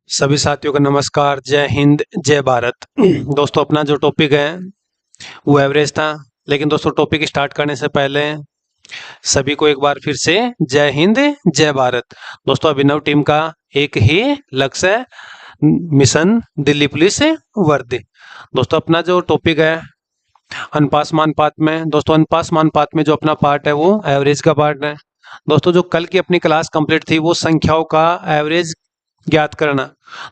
सभी साथियों को नमस्कार। जय हिंद जय भारत। दोस्तों अपना जो टॉपिक है वो एवरेज था, लेकिन दोस्तों टॉपिक स्टार्ट करने से पहले सभी को एक बार फिर से जय हिंद जय भारत। दोस्तों अभिनव टीम का एक ही लक्ष्य है, मिशन दिल्ली पुलिस वर्दी। दोस्तों अपना जो टॉपिक है अनुपात मानुपात में, दोस्तों अनुपात मानुपात में जो अपना पार्ट है वो एवरेज का पार्ट है। दोस्तों जो कल की अपनी क्लास कंप्लीट थी वो संख्याओं का एवरेज ज्ञात करना।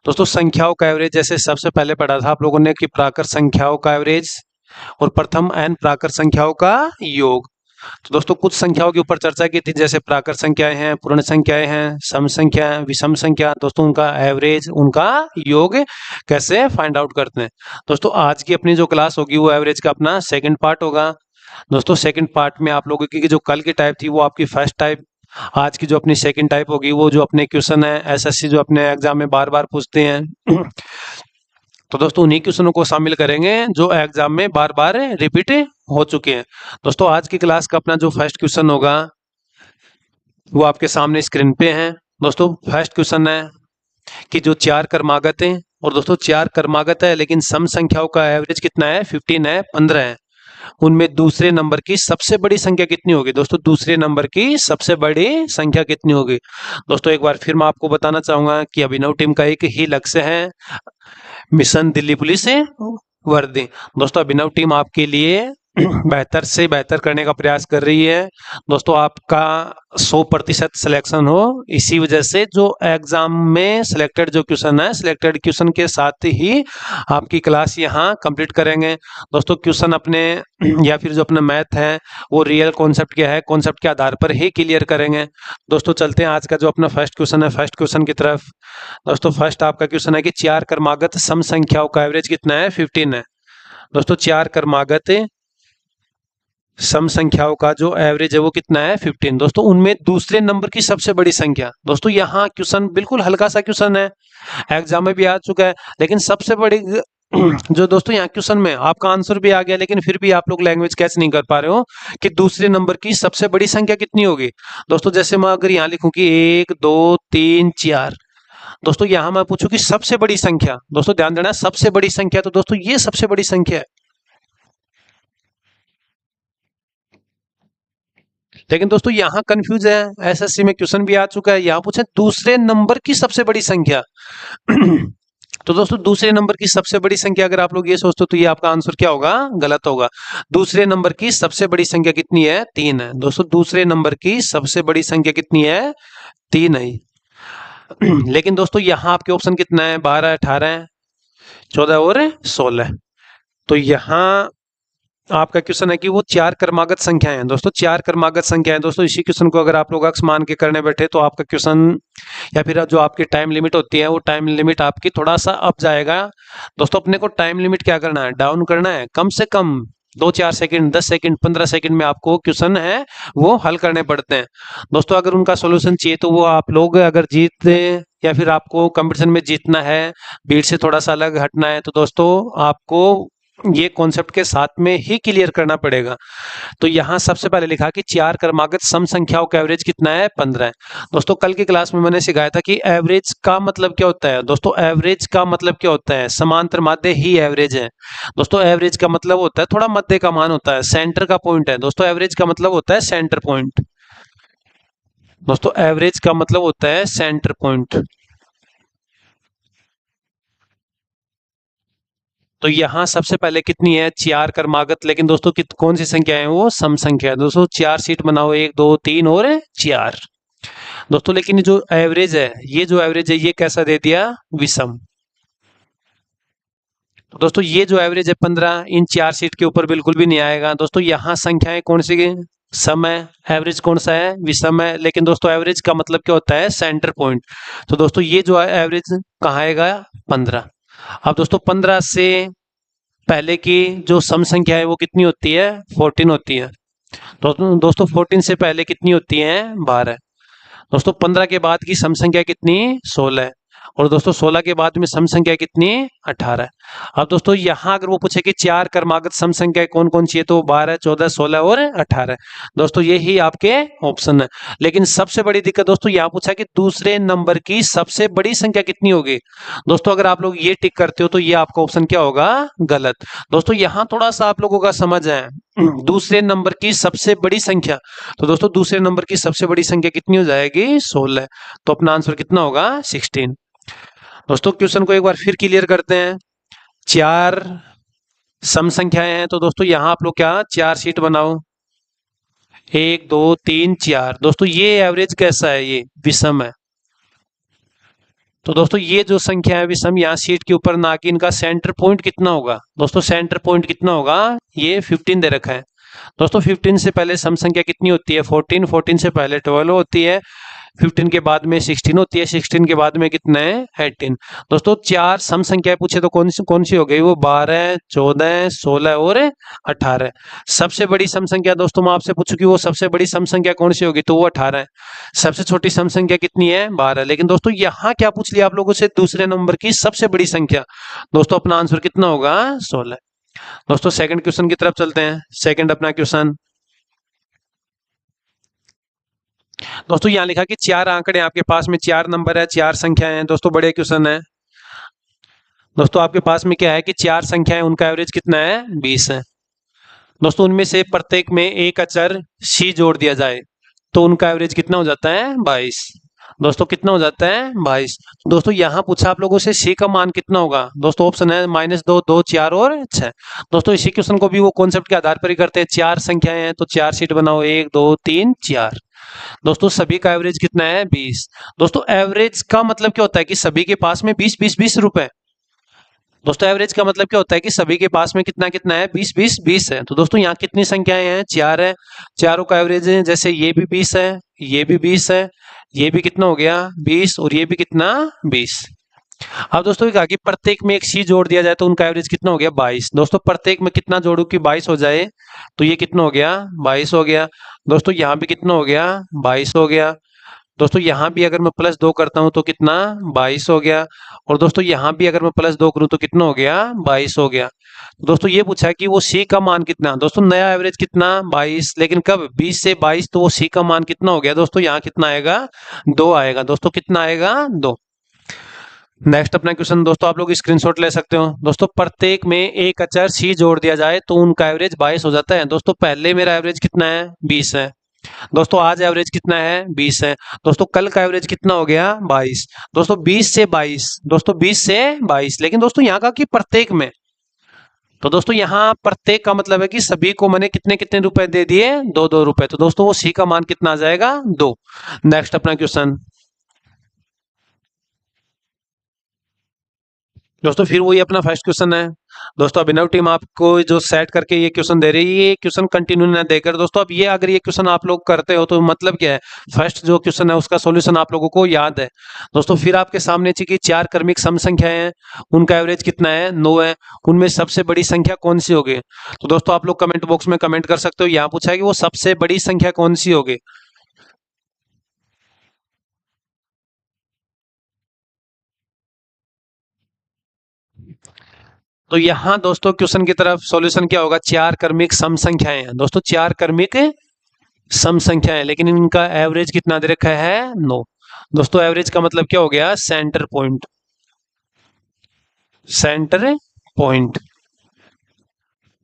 दोस्तों संख्याओं का एवरेज जैसे सबसे पहले पढ़ा था आप लोगों ने कि प्राकृत संख्याओं का एवरेज और प्रथम n प्राकृत संख्याओं का योग। तो दोस्तों कुछ संख्याओं के ऊपर चर्चा की थी, जैसे प्राकृत संख्याएं हैं, पूर्ण संख्याएं हैं, सम संख्या है, विषम संख्या। दोस्तों उनका एवरेज, उनका योग कैसे फाइंड आउट करते हैं। दोस्तों आज की अपनी जो क्लास होगी वो एवरेज का अपना सेकंड पार्ट होगा। दोस्तों सेकंड पार्ट में आप लोगों की जो कल की टाइप थी वो आपकी फर्स्ट टाइप, आज की जो अपनी सेकंड टाइप होगी वो जो अपने क्वेश्चन है एसएससी जो अपने एग्जाम में बार बार पूछते हैं तो दोस्तों उन्हीं क्वेश्चनों को शामिल करेंगे जो एग्जाम में बार बार रिपीट हो चुके हैं। दोस्तों आज की क्लास का अपना जो फर्स्ट क्वेश्चन होगा वो आपके सामने स्क्रीन पे है। दोस्तों फर्स्ट क्वेश्चन है कि जो चार क्रमागत है, और दोस्तों चार क्रमागत है लेकिन सम संख्याओं का एवरेज कितना है, 15 है, 15 है। उनमें दूसरे नंबर की सबसे बड़ी संख्या कितनी होगी। दोस्तों दूसरे नंबर की सबसे बड़ी संख्या कितनी होगी। दोस्तों एक बार फिर मैं आपको बताना चाहूंगा कि अभिनव टीम का एक ही लक्ष्य है, मिशन दिल्ली पुलिस वर्दी। दोस्तों अभिनव टीम आपके लिए बेहतर से बेहतर करने का प्रयास कर रही है। दोस्तों आपका 100% सिलेक्शन हो, इसी वजह से जो एग्जाम में सिलेक्टेड जो क्वेश्चन है, सिलेक्टेड क्वेश्चन के साथ ही आपकी क्लास यहाँ कंप्लीट करेंगे। दोस्तों क्वेश्चन अपने या फिर जो अपना मैथ है वो रियल कॉन्सेप्ट क्या है, कॉन्सेप्ट के आधार पर ही क्लियर करेंगे। दोस्तों चलते हैं आज का जो अपना फर्स्ट क्वेश्चन है, फर्स्ट क्वेश्चन की तरफ। दोस्तों फर्स्ट आपका क्वेश्चन है कि चार क्रमागत सम संख्याओं का एवरेज कितना है, 15 है। दोस्तों चार क्रमागत सम संख्याओं का जो एवरेज है वो कितना है, 15। दोस्तों उनमें दूसरे नंबर की सबसे बड़ी संख्या। दोस्तों यहाँ क्वेश्चन बिल्कुल हल्का सा क्वेश्चन है, एग्जाम में भी आ चुका है, लेकिन सबसे बड़ी जो दोस्तों यहाँ क्वेश्चन में आपका आंसर भी आ गया, लेकिन फिर भी आप लोग लैंग्वेज कैच नहीं कर पा रहे हो कि दूसरे नंबर की सबसे बड़ी संख्या कितनी होगी। दोस्तों जैसे मैं अगर यहाँ लिखूं कि 1 2 3 4, दोस्तों यहाँ मैं पूछूं कि सबसे बड़ी संख्या। दोस्तों ध्यान देना सबसे बड़ी संख्या, तो दोस्तों ये सबसे बड़ी संख्या है। लेकिन दोस्तों यहाँ कंफ्यूज है, एसएससी में क्वेश्चन भी आ चुका है, यहाँ पूछे दूसरे नंबर की सबसे बड़ी संख्या तो दोस्तों दूसरे नंबर की सबसे बड़ी संख्या अगर आप लोग ये सोचते हो तो ये आपका आंसर क्या होगा, गलत होगा। दूसरे नंबर की सबसे बड़ी संख्या कितनी है, 3 है। दोस्तों दूसरे नंबर की सबसे बड़ी संख्या कितनी है, 3 है। लेकिन दोस्तों यहाँ आपके ऑप्शन कितना है, 12 18 14 और 16। तो यहाँ आपका क्वेश्चन है कि वो चार क्रमागत संख्याएं हैं। दोस्तों चार क्रमागत संख्याएं, दोस्तों इसी क्वेश्चन को अगर आप लोग अक्स मान के करने बैठे तो आपका क्वेश्चन या फिर जो आपकी टाइम लिमिट होती है वो टाइम लिमिट आपकी थोड़ा सा अप जाएगा। दोस्तों अपने को टाइम लिमिट क्या करना है, डाउन करना है। कम से कम 2-4 सेकंड, 10 सेकंड, 15 सेकंड में आपको क्वेश्चन है वो हल करने पड़ते हैं। दोस्तों अगर उनका सोल्यूशन चाहिए तो वो आप लोग अगर जीत या फिर आपको कंपटीशन में जीतना है, भीड़ से थोड़ा सा अलग हटना है, तो दोस्तों आपको ये कॉन्सेप्ट के साथ में ही क्लियर करना पड़ेगा। तो यहाँ सबसे पहले लिखा कि चार क्रमागत सम संख्याओं का एवरेज कितना है, 15 है। दोस्तों कल की क्लास में मैंने सिखाया था कि एवरेज का मतलब क्या होता है। दोस्तों एवरेज का मतलब क्या होता है, समांतर माध्य ही एवरेज है। दोस्तों एवरेज का मतलब होता है थोड़ा मध्य का मान होता है, सेंटर का पॉइंट है। दोस्तों एवरेज का मतलब होता है सेंटर पॉइंट। दोस्तों एवरेज का मतलब होता है सेंटर पॉइंट। तो यहाँ सबसे पहले कितनी है, चार क्रमागत, लेकिन दोस्तों कौन सी संख्या है, वो सम संख्या है। दोस्तों चार सीट बनाओ, 1 2 3 और 4। दोस्तों लेकिन जो एवरेज है, ये जो एवरेज है ये कैसा दे दिया, विषम। तो दोस्तों ये जो एवरेज है 15 इन चार सीट के ऊपर बिल्कुल भी नहीं आएगा। दोस्तों यहाँ संख्याएं कौन सी, सम है, एवरेज कौन सा है, विषम है। लेकिन दोस्तों एवरेज का मतलब क्या होता है, सेंटर पॉइंट। तो दोस्तों ये जो एवरेज कहाँ आएगा, 15। अब दोस्तों 15 से पहले की जो सम संख्या है वो कितनी होती है, 14 होती है। दोस्तों 14 से पहले कितनी होती है, 12। दोस्तों 15 के बाद की सम संख्या कितनी, 16 है। और दोस्तों 16 के बाद में सम संख्या कितनी, 18 है। अब दोस्तों यहाँ अगर वो पूछे कि चार क्रमागत सम संख्या कौन कौन सी है, तो 12, 14, 16 और 18। दोस्तों ये ही आपके ऑप्शन है। लेकिन सबसे बड़ी दिक्कत दोस्तों यहाँ पूछा कि दूसरे नंबर की सबसे बड़ी संख्या कितनी होगी। दोस्तों अगर आप लोग ये टिक करते हो तो ये आपका ऑप्शन क्या होगा, गलत। दोस्तों यहाँ थोड़ा सा आप लोगों का समझ है, दूसरे नंबर की सबसे बड़ी संख्या, तो दोस्तों दूसरे नंबर की सबसे बड़ी संख्या कितनी हो जाएगी, 16। तो अपना आंसर कितना होगा, 16। दोस्तों क्वेश्चन को एक बार फिर क्लियर करते हैं। चार सम संख्याएं हैं, तो दोस्तों यहाँ आप लोग क्या, चार शीट बनाओ, 1, 2, 3, 4। दोस्तों ये एवरेज कैसा है, ये विषम है। तो दोस्तों ये जो संख्या है विषम, यहाँ शीट के ऊपर ना कि इनका सेंटर पॉइंट कितना होगा। दोस्तों सेंटर पॉइंट कितना होगा, ये 15 दे रखा है। दोस्तों 15 से पहले सम संख्या कितनी होती है, 14, 14 से पहले 12 होती है, 15 के बाद में 16 होती है, 16 के बाद में कितना है, 18। दोस्तों चार सम संख्या पूछे तो कौन सी हो गई, वो 12, 14, 16 और 18। सबसे बड़ी सम संख्या दोस्तों मैं आपसे पूछूं कि वो सबसे बड़ी सम संख्या कौन सी होगी, तो वो 18 है। सबसे छोटी सम संख्या कितनी है, 12। लेकिन दोस्तों यहाँ क्या पूछ लिया आप लोगों से, दूसरे नंबर की सबसे बड़ी संख्या। दोस्तों अपना आंसर कितना होगा, 16। दोस्तों सेकंड क्वेश्चन की तरफ चलते हैं। सेकंड अपना क्वेश्चन, दोस्तों यहाँ लिखा कि चार आंकड़े आपके पास में, चार नंबर है, चार संख्याएं हैं। दोस्तों बड़े क्वेश्चन है। दोस्तों आपके पास में क्या है कि चार संख्याएं, उनका एवरेज कितना है, 20 है। दोस्तों उनमें से प्रत्येक में एक अचर सी जोड़ दिया जाए तो उनका एवरेज कितना हो जाता है, 22। दोस्तों कितना हो जाता है, 22। दोस्तों यहाँ पूछा आप लोगों से सी का मान कितना होगा। दोस्तों ऑप्शन है -2, 2, 4 और 6। दोस्तों इसी क्वेश्चन को भी वो कॉन्सेप्ट के आधार पर ही करते हैं। चार संख्याएं हैं तो चार शीट बनाओ, 1, 2, 3, 4। दोस्तों सभी का एवरेज कितना है, 20। दोस्तों एवरेज का मतलब क्या होता है कि सभी के पास में 20, 20, 20 रुपए। दोस्तों एवरेज का मतलब क्या होता है कि सभी के पास में कितना कितना है, 20, 20, 20 है। तो दोस्तों यहाँ कितनी संख्याएं हैं, चार है। चारों का एवरेज है, जैसे ये भी 20 है, ये भी 20 है, ये भी कितना हो गया, 20, और ये भी कितना, 20। अब दोस्तों कहा कि प्रत्येक में एक सी जोड़ दिया जाए तो उनका एवरेज कितना हो गया, 22। दोस्तों प्रत्येक में कितना जोड़ू कि 22 हो जाए, तो ये कितना हो गया, 22 हो गया। दोस्तों यहाँ भी कितना हो गया, 22 हो गया। दोस्तों यहाँ भी अगर मैं +2 करता हूं तो कितना, 22 हो गया। और दोस्तों यहाँ भी अगर मैं +2 करूं तो कितना हो गया, 22 हो गया। दोस्तों ये पूछा है कि वो सी का मान कितना। दोस्तों नया एवरेज कितना, 22। लेकिन कब, 20 से 22, तो वो सी का मान कितना हो गया, दोस्तों यहाँ कितना आएगा, 2 आएगा। दोस्तों कितना आएगा, 2। नेक्स्ट अपना क्वेश्चन दोस्तों आप लोग स्क्रीनशॉट ले सकते हो। दोस्तों प्रत्येक में एक अचर सी जोड़ दिया जाए तो उनका एवरेज 22 हो जाता है। दोस्तों पहले मेरा एवरेज कितना है, 20 है। दोस्तों आज एवरेज कितना है, 20 है। दोस्तों कल का एवरेज कितना हो गया, 22। दोस्तों 20 से 22, दोस्तों 20 से 22। लेकिन दोस्तों यहाँ का कि प्रत्येक में, तो दोस्तों यहाँ प्रत्येक का मतलब है कि सभी को मैंने कितने कितने रुपए दे दिए, 2-2 रुपए। तो दोस्तों वो सी का मान कितना आ जाएगा, 2। नेक्स्ट अपना क्वेश्चन, दोस्तों फिर वही अपना फर्स्ट क्वेश्चन है। दोस्तों अभिनव टीम आपको जो सेट करके ये क्वेश्चन दे रही है, ये क्वेश्चन कंटिन्यू ना देकर, दोस्तों अब ये अगर ये क्वेश्चन आप लोग करते हो तो मतलब क्या है, फर्स्ट जो क्वेश्चन है उसका सॉल्यूशन आप लोगों को याद है। दोस्तों फिर आपके सामने की चार क्रमिक सम संख्याएं हैं, उनका एवरेज कितना है, 9 है। उनमें सबसे बड़ी संख्या कौन सी होगी। तो दोस्तों आप लोग कमेंट बॉक्स में कमेंट कर सकते हो। यहाँ पूछा है कि वो सबसे बड़ी संख्या कौन सी होगी। तो यहाँ दोस्तों क्वेश्चन की तरफ सॉल्यूशन क्या होगा, चार क्रमिक सम संख्याएं हैं। दोस्तों चार क्रमिक सम संख्याएं, लेकिन इनका एवरेज कितना दे रखा है, 9। दोस्तों एवरेज का मतलब क्या हो गया, सेंटर पॉइंट, सेंटर पॉइंट।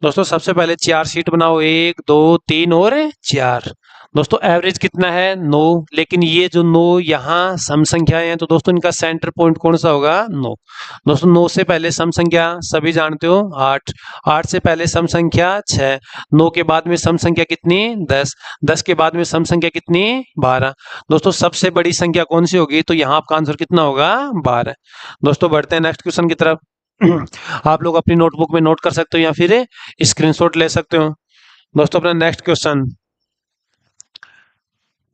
दोस्तों सबसे पहले चार शीट बनाओ, 1, 2, 3 और 4। दोस्तों एवरेज कितना है, 9। लेकिन ये जो 9 यहाँ सम संख्याएं हैं, तो दोस्तों इनका सेंटर पॉइंट कौन सा होगा, 9। दोस्तों 9 से पहले सम संख्या सभी जानते हो, 8। 8 से पहले सम संख्या 6। 9 के बाद में सम संख्या कितनी, 10। 10 के बाद में सम संख्या कितनी, 12। दोस्तों सबसे बड़ी संख्या कौन सी होगी, तो यहाँ आपका आंसर कितना होगा, 12। दोस्तों बढ़ते हैं नेक्स्ट क्वेश्चन की तरफ। आप लोग अपनी नोटबुक में नोट कर सकते हो या फिर स्क्रीनशॉट ले सकते हो। दोस्तों अपना नेक्स्ट क्वेश्चन,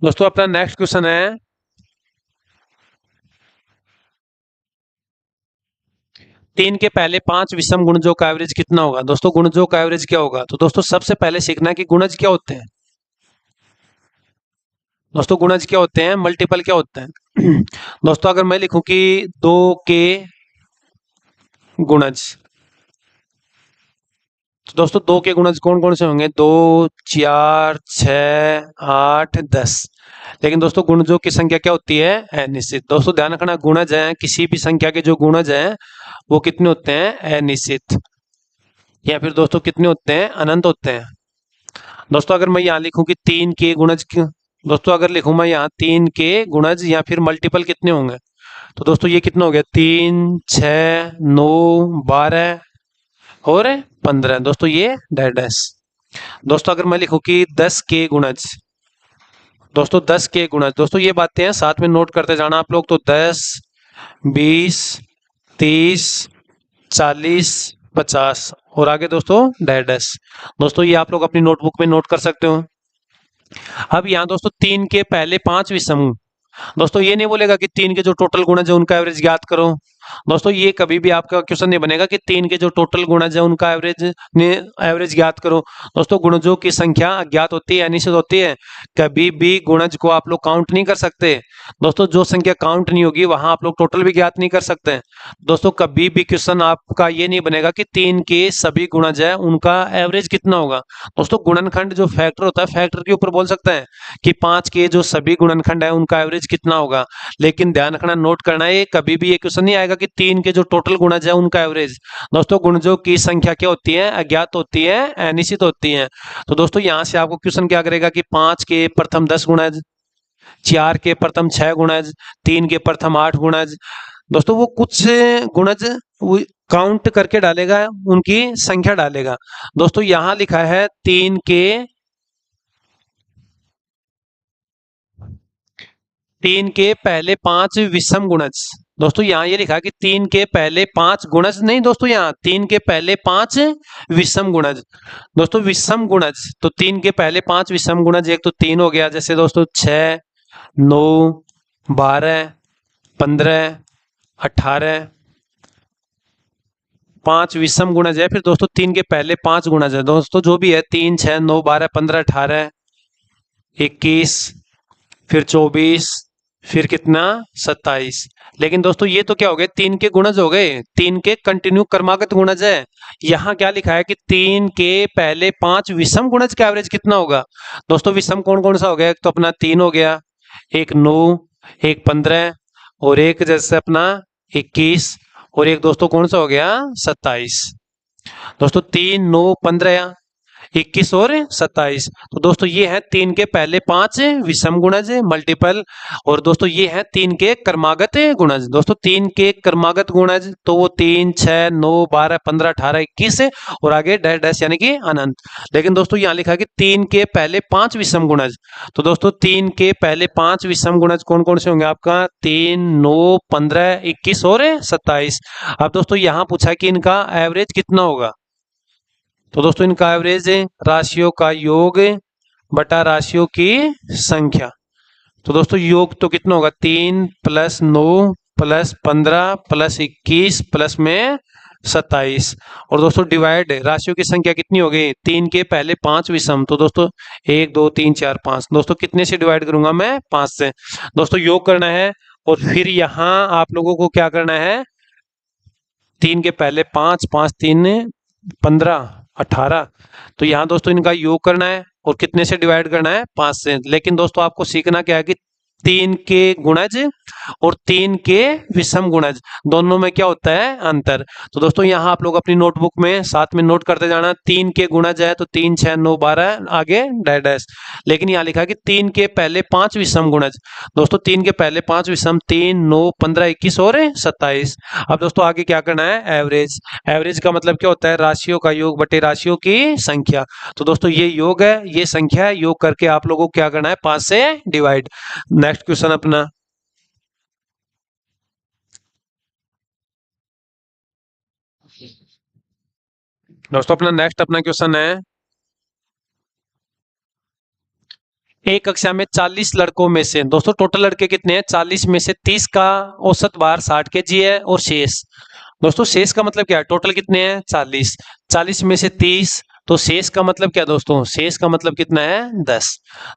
दोस्तों अपना नेक्स्ट क्वेश्चन है, 3 के पहले 5 विषम गुणजों का एवरेज कितना होगा। दोस्तों गुणजों का एवरेज क्या होगा, तो दोस्तों सबसे पहले सीखना है कि गुणज क्या होते हैं। दोस्तों गुणज क्या होते हैं, मल्टीपल क्या होते हैं। दोस्तों अगर मैं लिखूं कि 2 के गुणज, दोस्तों 2 के गुणज कौन कौन से होंगे? 2, 4, 6, 8, 10। लेकिन दोस्तों गुणजों की संख्या क्या होती है? अनिश्चित। दोस्तों ध्यान रखना, गुणज है किसी भी संख्या के जो गुणज हैं वो कितने होते हैं? अनिश्चित। या फिर दोस्तों कितने होते हैं? अनंत होते हैं। दोस्तों अगर मैं यहाँ लिखूं कि 3 के गुणज दोस्तों अगर लिखूं मैं यहाँ 3 के गुणज या फिर मल्टीपल कितने होंगे, तो दोस्तों ये कितना हो गया? 3, 6, 9, 12 और 15। दोस्तों ये डैश। दोस्तों अगर मैं लिखूं कि 10 के गुणज, दोस्तों 10 के गुणज, दोस्तों ये बातें हैं साथ में नोट करते जाना आप लोग। तो 10, 20, 30, 40, 50 और आगे दोस्तों डैश। दोस्तों ये आप लोग अपनी नोटबुक में नोट कर सकते हो। अब यहाँ दोस्तों 3 के पहले 5 विषम, दोस्तों ये नहीं बोलेगा कि 3 के जो टोटल गुणज है उनका एवरेज ज्ञात करो। दोस्तों ये कभी भी आपका क्वेश्चन नहीं बनेगा कि 3 के जो टोटल गुणज है उनका एवरेज ज्ञात करो। दोस्तों गुणजों की संख्या अज्ञात होती है, अनिश्चित होती है। कभी भी गुणज को आप लोग काउंट नहीं कर सकते। दोस्तों जो संख्या काउंट नहीं होगी वहां आप लोग टोटल भी ज्ञात नहीं कर सकते। दोस्तों कभी भी क्वेश्चन आपका ये नहीं बनेगा कि 3 के सभी गुणज है उनका एवरेज कितना होगा। दोस्तों गुणनखंड जो फैक्टर होता है, फैक्टर के ऊपर बोल सकते हैं कि 5 के जो सभी गुणनखंड है उनका एवरेज कितना होगा। लेकिन ध्यान रखना, नोट करना है, कभी भी ये क्वेश्चन नहीं आएगा कि 3 के जो टोटल गुणज है उनका एवरेज। दोस्तों गुणजों की संख्या क्या होती है? अज्ञात होती है, अनिश्चित होती है। तो दोस्तों यहां से आपको क्वेश्चन क्या करेगा कि 5 के प्रथम 10 गुणज, 4 के प्रथम 6 गुणज, 3 के प्रथम 8 गुणज। दोस्तों वो कुछ गुणज काउंट करके डालेगा, उनकी संख्या डालेगा। दोस्तों यहां लिखा है 3 के पहले 5 विषम गुणज। दोस्तों यहाँ ये लिखा है कि 3 के पहले 5 गुणज नहीं, दोस्तों यहाँ 3 के पहले 5 विषम गुणज। दोस्तों विषम गुणज, तो 3 के पहले 5 विषम गुणज, एक तो 3 हो गया, जैसे दोस्तों 6, 9, 12, 15, 18, 5 विषम गुणज है। फिर दोस्तों 3 के पहले 5 गुणज है, दोस्तों जो भी है 3, 6, 9, 12, 15, 18, 21, फिर 24, फिर कितना? 27। लेकिन दोस्तों ये तो क्या हो गए? 3 के गुणज हो गए, 3 के कंटिन्यू क्रमागत गुणज है। यहाँ क्या लिखा है कि 3 के पहले 5 विषम गुणज का एवरेज कितना होगा। दोस्तों विषम कौन कौन सा हो गया? एक तो अपना 3 हो गया, एक 9, एक 15 और एक जैसे अपना 21 और एक दोस्तों कौन सा हो गया? 27। दोस्तों 3, 9, 15, 21 और 27। तो दोस्तों ये है 3 के पहले 5 विषम गुणज मल्टीपल, और दोस्तों ये है 3 के क्रमागत गुणज। दोस्तों 3 के क्रमागत गुणज तो वो 3, 6, 9, 12, 15, 18, 21 और आगे डैश डैश यानी कि अनंत। लेकिन दोस्तों यहाँ लिखा है कि 3 के पहले 5 विषम गुणज, तो दोस्तों 3 के पहले 5 विषम गुणज कौन कौन से होंगे आपका? 3, 9, 15, 21 और 27। अब दोस्तों यहाँ पूछा है कि इनका एवरेज कितना होगा। तो दोस्तों इनका एवरेज राशियों का योग बटा राशियों की संख्या। तो दोस्तों योग तो कितना होगा? 3 + 9 + 15 + 21 प्लस में 27। और दोस्तों डिवाइड राशियों की संख्या कितनी हो गई? 3 के पहले 5 विषम, तो दोस्तों 1, 2, 3, 4, 5। दोस्तों कितने से डिवाइड करूंगा मैं? 5 से। दोस्तों योग करना है और फिर यहाँ आप लोगों को क्या करना है? 3 के पहले 5, 5, 3, 15, 18। तो यहाँ दोस्तों इनका योग करना है और कितने से डिवाइड करना है? 5 से। लेकिन दोस्तों आपको सीखना क्या है कि 3 के गुणज और 3 के विषम गुणज दोनों में क्या होता है? अंतर। तो दोस्तों यहाँ आप लोग अपनी नोटबुक में साथ में नोट करते जाना। 3 के गुणज है तो 3, 6, 9, 12 आगे डैश डैश। लेकिन यहाँ लिखा है कि 3 के पहले 5 विषम गुणज। दोस्तों 3 के पहले 5 विषम 3, 9, 15, 21 और 27। अब दोस्तों आगे क्या करना है? एवरेज। एवरेज का मतलब क्या होता है? राशियों का योग बटे राशियों की संख्या। तो दोस्तों ये योग है, ये संख्या है, योग करके आप लोगों को क्या करना है? 5 से डिवाइड। नेक्स्ट क्वेश्चन अपना, दोस्तों अपना नेक्स्ट अपना क्वेश्चन है, एक कक्षा में 40 लड़कों में से, दोस्तों टोटल लड़के कितने हैं? 40 में से 30 का औसत भार 60 केजी है और शेष, दोस्तों शेष का मतलब क्या है? टोटल कितने हैं? 40, 40 में से 30, तो शेष का मतलब क्या दोस्तों? शेष का मतलब कितना है? 10।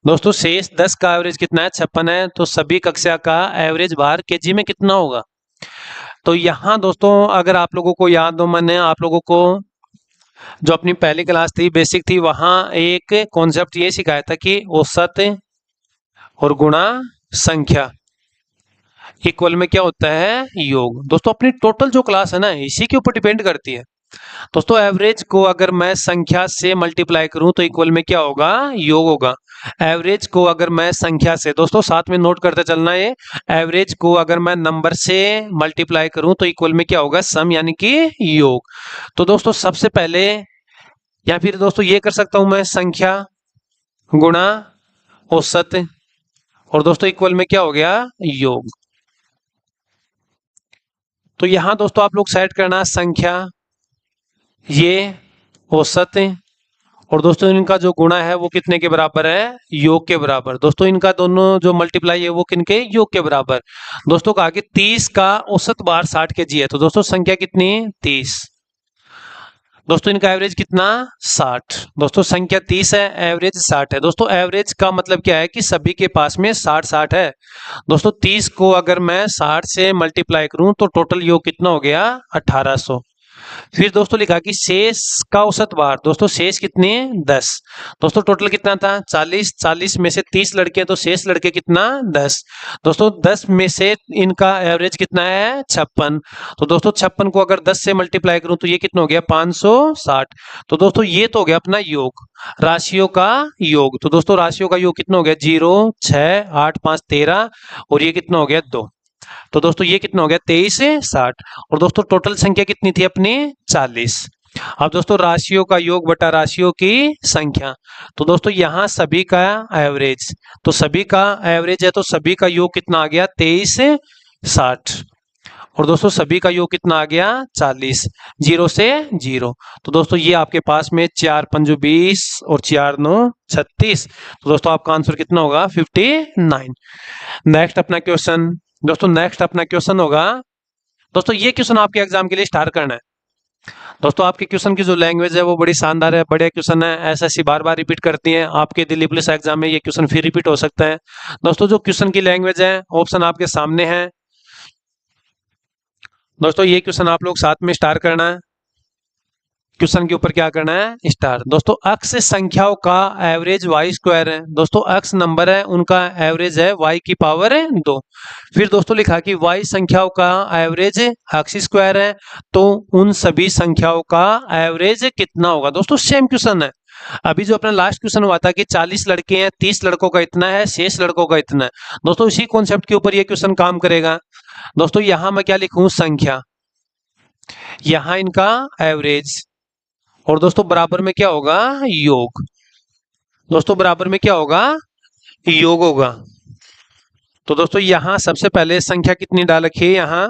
दोस्तों शेष 10 का एवरेज कितना है? 56 है। तो सभी कक्षा का एवरेज भार केजी में कितना होगा? तो यहाँ दोस्तों अगर आप लोगों को याद हो, मैंने आप लोगों को जो अपनी पहली क्लास थी, बेसिक थी, वहां एक कॉन्सेप्ट ये सिखाया था कि औसत और गुणा संख्या इक्वल में क्या होता है, योग। दोस्तों अपनी टोटल जो क्लास है ना, इसी के ऊपर डिपेंड करती है। दोस्तों एवरेज को अगर मैं संख्या से मल्टीप्लाई करूं तो इक्वल में क्या होगा, योग होगा। एवरेज को अगर मैं संख्या से, दोस्तों साथ में नोट करते चलना है, एवरेज को अगर मैं नंबर से मल्टीप्लाई करूं तो इक्वल में क्या होगा, सम यानी कि योग। तो दोस्तों सबसे पहले, या फिर दोस्तों ये कर सकता हूं मैं, संख्या गुणा औसत, और दोस्तों इक्वल में क्या हो गया, योग। तो यहां दोस्तों आप लोग सेट करना संख्या, ये औसत, और दोस्तों इनका जो गुणा है वो कितने के बराबर है, योग के बराबर। दोस्तों इनका दोनों जो मल्टीप्लाई है वो किनके, योग के बराबर। दोस्तों कहा कि 30 का औसत बार 60 kg है, तो दोस्तों संख्या कितनी, 30। दोस्तों इनका एवरेज कितना, 60। दोस्तों संख्या 30 है, एवरेज 60 है। दोस्तों एवरेज का मतलब क्या है कि सभी के पास में 60-60 है। दोस्तों 30 को अगर मैं 60 से मल्टीप्लाई करूं तो टोटल योग कितना हो गया, 1800। फिर दोस्तों लिखा कि शेष का औसत बार, दोस्तों शेष कितने, 10। दोस्तों टोटल कितना था, 40। 40 में से 30 लड़के, तो शेष लड़के कितना, 10। दोस्तों 10 में से इनका एवरेज कितना है, 56। तो दोस्तों 56 को अगर 10 से मल्टीप्लाई करूं तो ये कितना हो गया, 560। तो दोस्तों ये तो हो गया अपना योग, राशियों का योग। तो दोस्तों राशियों का योग कितना हो गया, 0, 6, 8, 5, 13, और ये कितना हो गया, 2। तो दोस्तों ये कितना हो गया, 23 से 60। और दोस्तों टोटल संख्या कितनी थी अपनी, 40। अब दोस्तों राशियों का योग बटा राशियों की संख्या, तो दोस्तों यहां सभी का एवरेज, तो सभी का एवरेज है तो सभी का योग कितना आ गया, 23 से 60। और दोस्तों सभी का योग कितना आ गया, 40, 0 से 0। तो दोस्तों ये आपके पास में 4 पंजो 20 और 4 9 36। तो दोस्तों आपका आंसर कितना होगा, 59। नेक्स्ट अपना क्वेश्चन, दोस्तों नेक्स्ट अपना क्वेश्चन होगा, दोस्तों ये क्वेश्चन आपके एग्जाम के लिए स्टार करना है। दोस्तों आपके क्वेश्चन की जो लैंग्वेज है वो बड़ी शानदार है, बढ़िया क्वेश्चन है, एसएससी बार बार रिपीट करती है, आपके दिल्ली पुलिस एग्जाम में ये क्वेश्चन फिर रिपीट हो सकता है। दोस्तों जो क्वेश्चन की लैंग्वेज है, ऑप्शन आपके सामने है। दोस्तों ये क्वेश्चन आप लोग साथ में स्टार करना है, क्वेश्चन के ऊपर क्या करना है, स्टार। दोस्तों अक्ष संख्याओं का एवरेज वाई स्क्वायर है। दोस्तों अक्ष नंबर है, उनका एवरेज है वाई की पावर 2। फिर दोस्तों लिखा कि वाई संख्याओं का एवरेज अक्ष स्क्वायर है, तो उन सभी संख्याओं का एवरेज कितना होगा। दोस्तों सेम क्वेश्चन है, अभी जो अपना लास्ट क्वेश्चन हुआ था कि 40 लड़के हैं, 30 लड़कों का इतना है, शेष लड़कों का इतना है। दोस्तों इसी कॉन्सेप्ट के ऊपर ये क्वेश्चन काम करेगा। दोस्तों यहां मैं क्या लिखूं, संख्या, यहां इनका एवरेज, और दोस्तों बराबर में क्या होगा, योग। दोस्तों बराबर में क्या होगा, योग होगा। तो दोस्तों यहां सबसे पहले संख्या कितनी डाल रखी है, यहां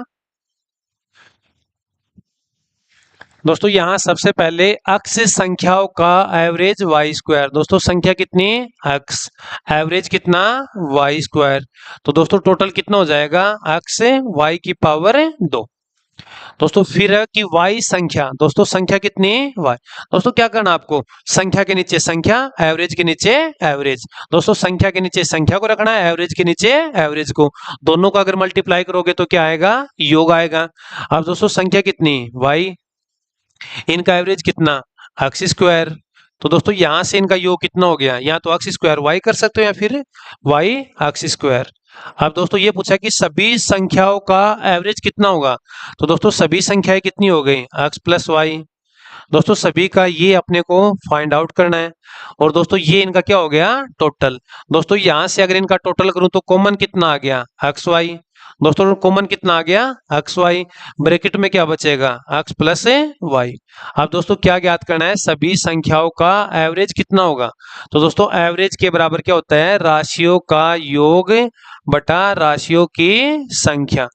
दोस्तों यहां सबसे पहले अक्ष संख्याओं का एवरेज वाई स्क्वायर। दोस्तों संख्या कितनी, अक्ष, एवरेज कितना, वाई स्क्वायर। तो दोस्तों टोटल कितना हो जाएगा, अक्ष वाई की पावर 2। दोस्तों फिर है कि y संख्या, दोस्तों संख्या कितनी, y। दोस्तों क्या करना आपको, संख्या के नीचे संख्या, एवरेज के नीचे एवरेज। दोस्तों संख्या के नीचे संख्या को रखना है, एवरेज के नीचे एवरेज को, दोनों को अगर मल्टीप्लाई करोगे तो क्या आएगा, योग आएगा। अब दोस्तों संख्या कितनी, y, इनका एवरेज कितना, एक्स स्क्वायर। तो दोस्तों यहां से इनका योग कितना हो गया, या तो एक्स स्क्वायर वाई कर सकते हो या फिर वाई एक्स स्क्वायर। अब दोस्तों ये पूछा कि सभी संख्याओं का एवरेज कितना होगा, तो दोस्तों सभी संख्याएं कितनी हो गई, एक्स प्लस वाई। दोस्तों सभी का ये अपने को फाइंड आउट करना है, और दोस्तों ये इनका क्या हो गया, टोटल। दोस्तों यहां से अगर इनका टोटल करूं तो कॉमन कितना आ गया, एक्स वाई। दोस्तों कॉमन कितना आ गया, एक्स वाई। ब्रैकेट में क्या बचेगा, एक्स प्लस वाई। अब दोस्तों क्या ज्ञात करना है, सभी संख्याओं का एवरेज कितना होगा। तो दोस्तों एवरेज के बराबर क्या होता है, राशियों का योग बटा राशियों की संख्या।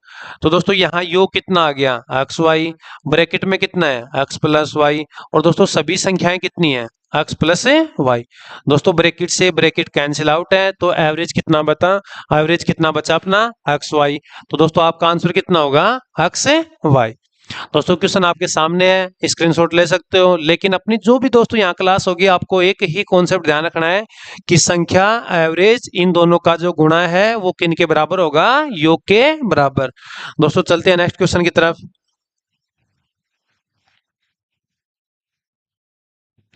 तो दोस्तों यहाँ योग कितना आ गया, एक्स वाई, ब्रैकेट में कितना है, एक्स प्लस वाई, और दोस्तों सभी संख्याएं कितनी है, एक्स प्लस वाई। दोस्तों ब्रैकेट से ब्रैकेट कैंसिल आउट है, तो एवरेज कितना बता, एवरेज कितना बचा अपना, एक्स वाई। तो दोस्तों आपका आंसर कितना होगा, एक्स वाई। दोस्तों क्वेश्चन आपके सामने है, स्क्रीनशॉट ले सकते हो, लेकिन अपनी जो भी दोस्तों यहाँ क्लास होगी आपको एक ही कॉन्सेप्ट ध्यान रखना है कि संख्या, एवरेज, इन दोनों का जो गुणा है वो किन के बराबर होगा, योग के बराबर। दोस्तों चलते हैं नेक्स्ट क्वेश्चन की तरफ।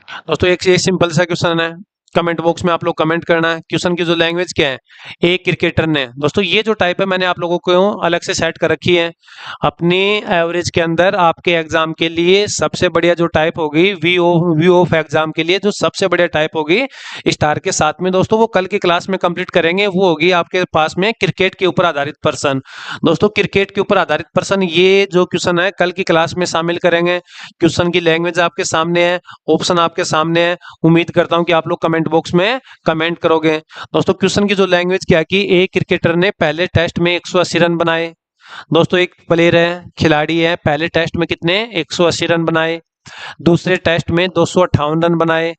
दोस्तों एक ये सिंपल सा क्वेश्चन है, कमेंट बॉक्स में आप लोग कमेंट करना है। क्वेश्चन की जो लैंग्वेज क्या है, एक क्रिकेटर ने। दोस्तों ये जो टाइप है मैंने आप लोगों को अलग से सेट कर रखी है अपनी एवरेज के अंदर। आपके एग्जाम के लिए सबसे बढ़िया जो टाइप होगी वी ऑफ एग्जाम के लिए जो सबसे बढ़िया टाइप होगी स्टार के साथ में, दोस्तों वो कल की क्लास में कंप्लीट करेंगे। वो होगी आपके पास में क्रिकेट के ऊपर आधारित पर्सन। दोस्तों क्रिकेट के ऊपर आधारित पर्सन, ये जो क्वेश्चन है कल की क्लास में शामिल करेंगे। क्वेश्चन की लैंग्वेज आपके सामने है, ऑप्शन आपके सामने है। उम्मीद करता हूं कि आप लोग कमेंट बॉक्स में कमेंट करोगे। दोस्तों क्वेश्चन की जो लैंग्वेज क्या कि एक क्रिकेटर ने पहले टेस्ट में 180 रन बनाए। दोस्तों एक प्लेयर है, खिलाड़ी है, पहले टेस्ट में कितने 180 रन बनाए, दूसरे टेस्ट में 258 रन बनाए,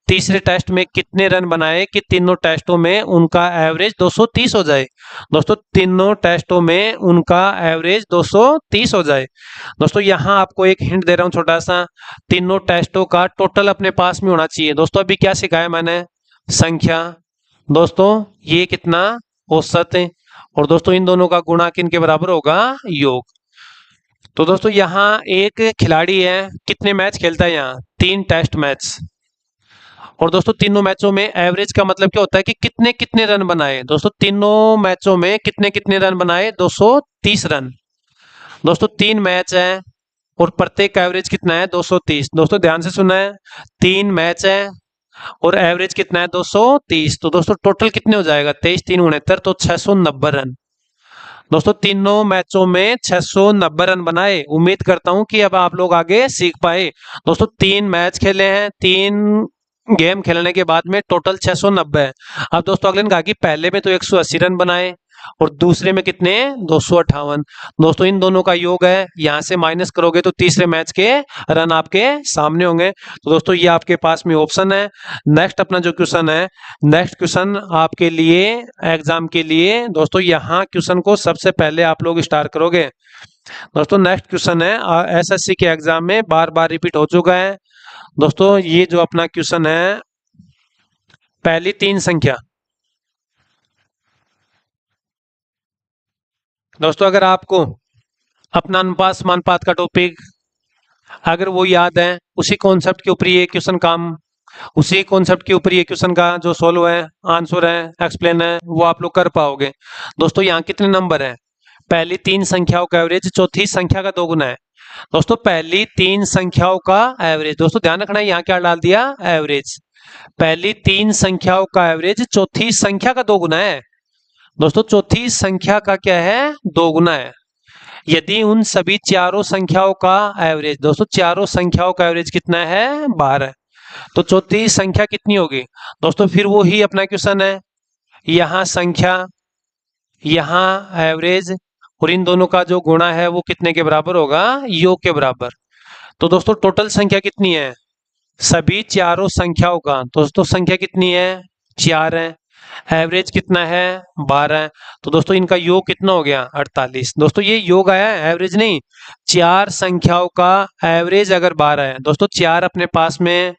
तीसरे टेस्ट में कितने रन बनाए कि तीनों टेस्टों में उनका एवरेज 230 हो जाए। दोस्तों तीनों टेस्टों में उनका एवरेज 230 हो जाए। दोस्तों यहां आपको एक हिंट दे रहा हूं छोटा सा, तीनों टेस्टों का टोटल अपने पास में होना चाहिए। दोस्तों अभी क्या सिखाया मैंने, संख्या। दोस्तों ये कितना, औसत है। और दोस्तों इन दोनों का गुणा किन के बराबर होगा, योग। तो दोस्तों यहाँ एक खिलाड़ी है, कितने मैच खेलता है, यहाँ 3 टेस्ट मैच। और दोस्तों तीनों मैचों में एवरेज का मतलब क्या होता है कि कितने कितने रन बनाए। दोस्तों तीनों मैचों में कितने कितने रन बनाए, 230 रन। दोस्तों 3 मैच है और प्रत्येक का एवरेज कितना है, 230। दोस्तों ध्यान से सुना है, 3 मैच है और एवरेज कितना है, 230। तो दोस्तों टोटल कितने हो जाएगा, 23 3 69, तो 690 रन। दोस्तों तीनों मैचों में 690 रन बनाए। उम्मीद करता हूं कि अब आप लोग आगे सीख पाए। दोस्तों 3 मैच खेले हैं, 3 गेम खेलने के बाद में टोटल 690 है। अब दोस्तों अगले ने कहा कि पहले में तो 180 रन बनाए और दूसरे में कितने, 258। दोस्तों इन दोनों का योग है, यहां से माइनस करोगे तो तीसरे मैच के रन आपके सामने होंगे। तो दोस्तों ये आपके पास में ऑप्शन है। नेक्स्ट अपना जो क्वेश्चन है, नेक्स्ट क्वेश्चन आपके लिए एग्जाम के लिए, दोस्तों यहाँ क्वेश्चन को सबसे पहले आप लोग स्टार्ट करोगे। दोस्तों नेक्स्ट क्वेश्चन है एसएससी के एग्जाम में बार बार रिपीट हो चुका है। दोस्तों ये जो अपना क्वेश्चन है, पहली 3 संख्या। दोस्तों अगर आपको अपना अनुपात समानुपात का टॉपिक अगर वो याद है, उसी कॉन्सेप्ट के ऊपर ये क्वेश्चन काम, उसी कॉन्सेप्ट के ऊपर ये क्वेश्चन का जो सोल्व है, आंसर है, एक्सप्लेन है, वो आप लोग कर पाओगे। दोस्तों यहाँ कितने नंबर है, पहली 3 संख्याओं का एवरेज चौथी संख्या का 2 गुना है। दोस्तों पहली 3 संख्याओं का एवरेज, दोस्तों ध्यान रखना है यहाँ क्या डाल दिया, एवरेज। पहली 3 संख्याओं का एवरेज चौथी संख्या का 2 गुना है। दोस्तों चौथी संख्या का क्या है, 2 गुना है। यदि उन सभी चारों संख्याओं का एवरेज, दोस्तों चारों संख्याओं का एवरेज कितना है, 12, तो चौथी संख्या कितनी होगी। दोस्तों फिर वो ही अपना क्वेश्चन है, यहाँ संख्या, यहाँ एवरेज, और इन दोनों का जो गुणा है वो कितने के बराबर होगा, योग के बराबर। तो दोस्तों टोटल संख्या कितनी है, सभी चारों संख्याओं का, दोस्तों संख्या कितनी है, 4 है, एवरेज कितना है, 12 है। तो दोस्तों इनका योग कितना हो गया, 48। दोस्तों ये योग आया है, एवरेज नहीं। 4 संख्याओं का एवरेज अगर 12 है, दोस्तों 4 अपने पास में